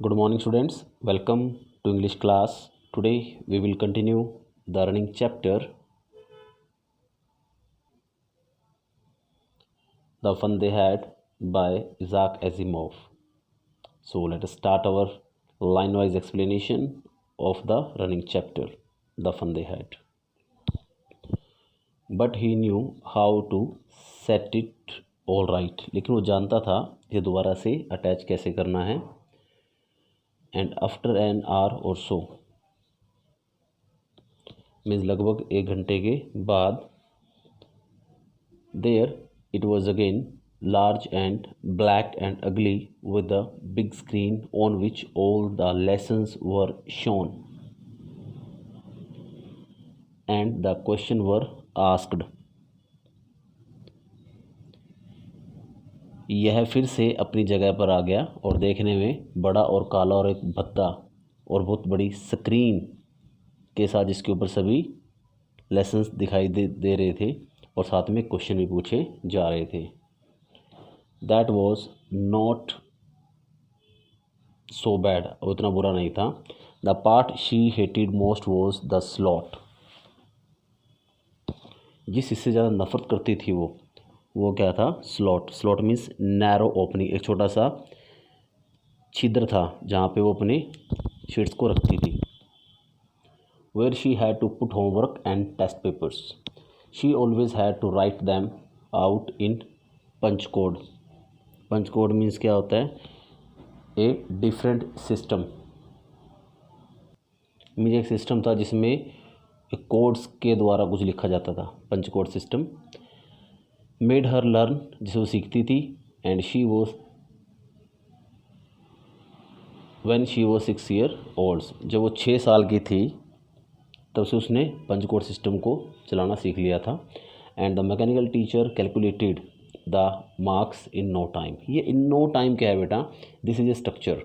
Good morning, students. Welcome to English class. Today we will continue the running chapter, The Fun They Had by Isaac Asimov. So let us start our line-wise explanation of the running chapter, The Fun They Had. But he knew how to set it all right. लेकिन वो जानता था ये दोबारा से attach कैसे करना है. And after an hour or so, means लगभग 1 घंटे के बाद, there it was again, large and black and ugly, with a big screen on which all the lessons were shown and the question were asked. यह फिर से अपनी जगह पर आ गया और देखने में बड़ा और काला और एक भद्दा और बहुत बड़ी स्क्रीन के साथ, जिसके ऊपर सभी लेसन्स दिखाई दे रहे थे और साथ में क्वेश्चन भी पूछे जा रहे थे. That was not so bad, उतना बुरा नहीं था. The part she hated most was the slot. जिस इससे ज़्यादा नफरत करती थी वो क्या था? Slot. Slot means narrow opening, एक छोटा सा छिद्र था जहाँ पे वो अपने शीट्स को रखती थी. Where she had to put homework and test papers. She always had to write them out in punch code. Punch code means क्या होता है? A different system. मीन्स एक सिस्टम था जिसमें कोड्स के द्वारा कुछ लिखा जाता था. Punch code system. Made her learn, जिसे वो सीखती थी. And she was when she was 6 years old. जब वो 6 साल की थी तब से उसने पंच कोड सिस्टम को चलाना सीख लिया था. And the mechanical teacher calculated the marks in no time. ये इन नो टाइम क्या है बेटा? This is a structure.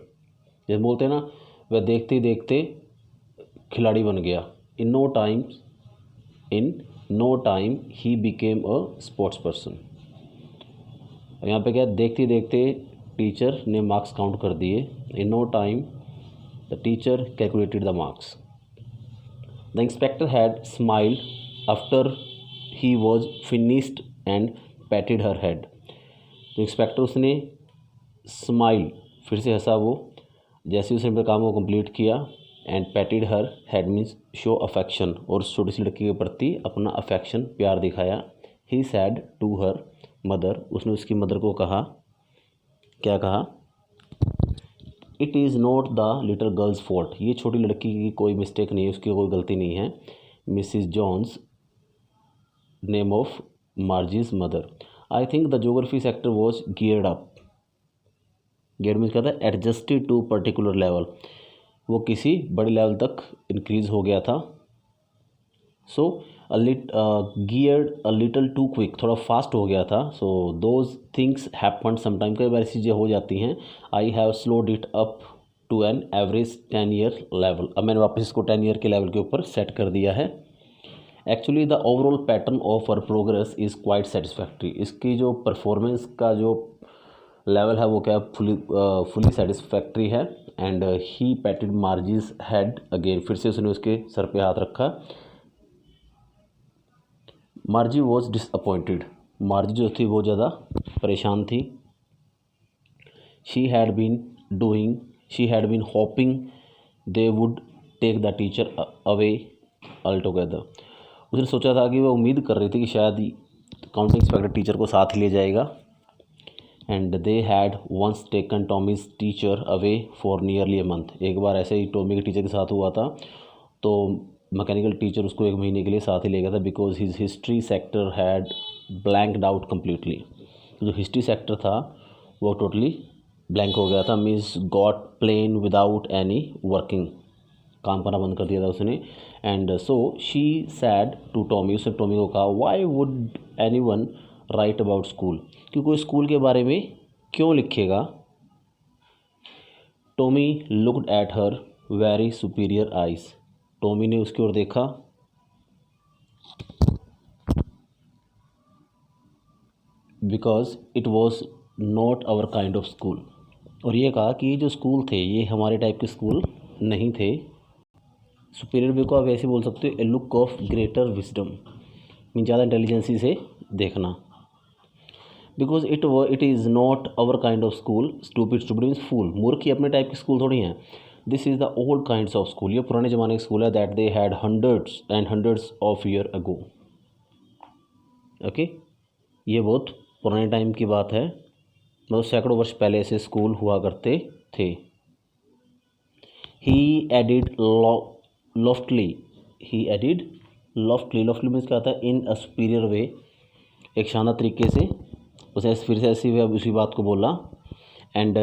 जैसे बोलते हैं ना, वह देखते ही देखते खिलाड़ी बन गया. इन नो टाइम ही बिकेम अ स्पोर्ट्स पर्सन. यहाँ पे क्या, देखते देखते टीचर ने मार्क्स काउंट कर दिए. In no time the teacher calculated the marks. The inspector had smiled after he was finished and patted her head. तो इंस्पेक्टर उसने स्माइल, फिर से हंसा वो, जैसे उसने अपने काम को कंप्लीट किया. And patted her head means show affection, और उस छोटी सी लड़की के प्रति अपना अफेक्शन, प्यार दिखाया. ही सैड टू हर मदर. उसने उसकी मदर को कहा, क्या कहा? It is not the little girls fault. ये छोटी लड़की की कोई मिस्टेक नहीं है, उसकी कोई गलती नहीं है. Missus Jones, name of Margie's mother. I think the geography sector was geared up. Geared means क्या था? Adjusted to particular level. वो किसी बड़े लेवल तक इंक्रीज हो गया था. So geared a little too quick, थोड़ा फास्ट हो गया था. So those things happen sometime, कई बार चीज़ें हो जाती हैं. I have slowed it up to an average 10 year level. अब मैंने वापस इसको 10 year के लेवल के ऊपर सेट कर दिया है. Actually the overall pattern of our progress is quite satisfactory. इसकी जो परफॉर्मेंस का जो लेवल है वो क्या, फुली सेटिस्फैक्ट्री है. And he patted Margie's head again. फिर से उसने उसके सर पे हाथ रखा. मार्जी वॉज डिसअपॉइंटेड. मार्जी जो थी वो ज़्यादा परेशान थी. She had been hoping they would take the teacher away all together. उसने सोचा था कि वह उम्मीद कर रही थी कि शायद काउंटिंग इंस्पेक्टर टीचर को साथ ले जाएगा. And they had once taken Tommy's teacher away for nearly a month. एक बार ऐसे ही टॉमी के टीचर के साथ हुआ था, तो मैकेनिकल टीचर उसको 1 महीने के लिए साथ ही ले गया था. Because his history sector had blanked out completely. जो हिस्ट्री सेक्टर था वो टोटली ब्लैंक हो गया था. Means got plain without any working. काम करना बंद कर दिया था उसने. And so she said to Tommy. उसने टॉमी को कहा, why would anyone write about school. कि कोई स्कूल के बारे में क्यों लिखेगा. Tommy looked at her very superior eyes. Tommy ने उसकी ओर देखा. Because it was not our kind of school. और ये कहा कि ये जो स्कूल थे ये हमारे टाइप के स्कूल नहीं थे। सुपीरियर वे को आप ऐसे बोल सकते हो, a look of greater wisdom, mean ज़्यादा इंटेलिजेंसी से देखना। Because it is not our kind of school, stupid means fool, मूर्ख ही अपने टाइप के स्कूल थोड़ी हैं। This is the old kinds of school, ये पुराने ज़माने के स्कूल है, that they had hundreds and hundreds of year ago. Okay, ये बहुत पुराने टाइम की बात है, मतलब सैकड़ों वर्ष पहले ऐसे स्कूल हुआ करते थे। ही एडिड लॉफ्टली, ही एडिड लॉफ्टली, लॉफ्टली मीन्स क्या होता है, इन अ सुपीरियर वे, एक शानदार तरीके से उसने फिर से ऐसी वे उसी बात को बोला। And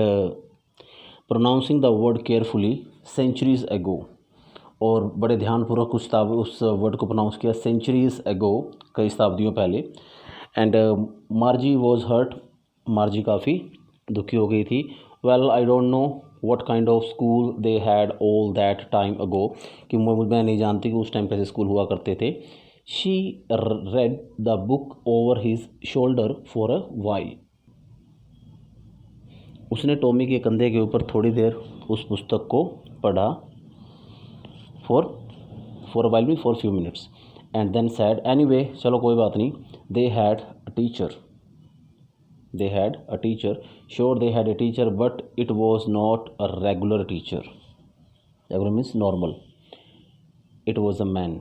pronouncing the word carefully centuries ago, और बड़े ध्यानपूर्वक उस वर्ड को प्रोनाउंस किया सेंचुरीज एगो, कई शताब्दियों पहले। And Margie was hurt, Margie काफ़ी दुखी हो गई थी। Well I don't know what kind of school they had all that time ago, कि मैं नहीं जानती कि उस टाइम कैसे स्कूल हुआ करते थे। She read the book over his shoulder for a while, उसने टॉमी के कंधे के ऊपर थोड़ी देर उस पुस्तक को पढ़ा। For a while mean for few minutes. And then said, anyway चलो कोई बात नहीं, they had a teacher, they had a teacher, sure they had a teacher, but it was not a regular teacher, regular means normal, it was a man,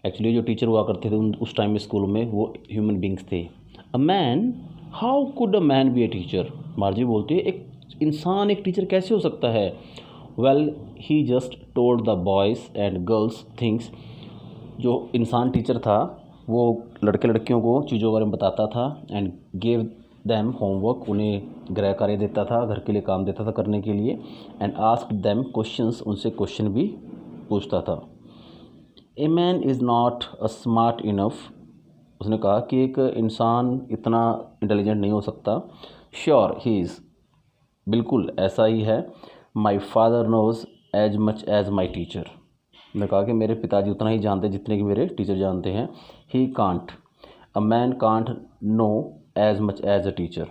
actually जो teacher हुआ करते थे उस time में स्कूल में वो human beings थे। A man, how could a man B a teacher, मार्जी बोलती है एक इंसान एक टीचर कैसे हो सकता है। Well he just told the boys and girls things, जो इंसान टीचर था वो लड़के लड़कियों को चीज़ों के बारे में बताता था। एंड गेव दैम होमवर्क, उन्हें गृह कार्य देता था, घर के लिए काम देता था करने के लिए। एंड आस्क्ड दैम क्वेश्चंस, उनसे क्वेश्चन भी पूछता था। A man is not a smart enough, उसने कहा कि एक इंसान इतना इंटेलिजेंट नहीं हो सकता। श्योर ही इज़, बिल्कुल ऐसा ही है। My father knows as much as my teacher, ने कहा कि मेरे पिताजी उतना ही जानते जितने कि मेरे टीचर जानते हैं। He can't, a man can't know as much as a teacher,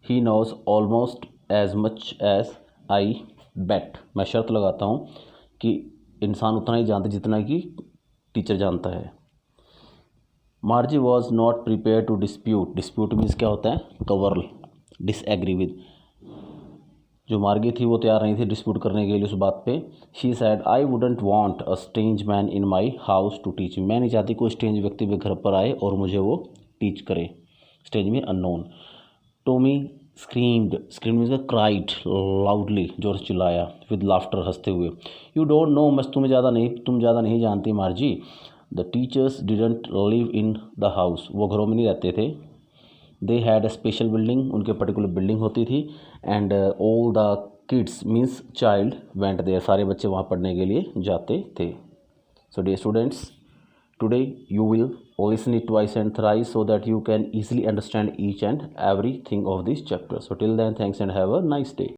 he knows almost as much as I bet, मैं शर्त लगाता हूँ कि इंसान उतना ही जानते जितना कि टीचर जानता है। Margie was not prepared to dispute, dispute means क्या होता है, कवर्ल, डिसएग्री विद, जो मार्गी थी वो तैयार नहीं थी डिस्प्यूट करने के लिए उस बात पे। She said, I wouldn't want a strange man in my house to teach me, मैं नहीं चाहती कोई स्ट्रेंज व्यक्ति मेरे घर पर आए और मुझे वो टीच करे, स्ट्रेंज में unknown. Tommy screamed, scream means cried loudly, जोर से चिल्लाया, विद लाफ्टर, हंसते हुए। यू डोंट नो मच, तुम ज़्यादा नहीं जानती Margie, the teachers didn't live in the house, वो घरों में नहीं रहते थे। They had a special building, उनके पर्टिकुलर बिल्डिंग होती थी। And all the kids means child went there, सारे बच्चे वहाँ पढ़ने के लिए जाते थे। So dear students, today you will listen it twice and thrice so that you can easily understand each and everything of this chapter. So till then, thanks and have a nice day.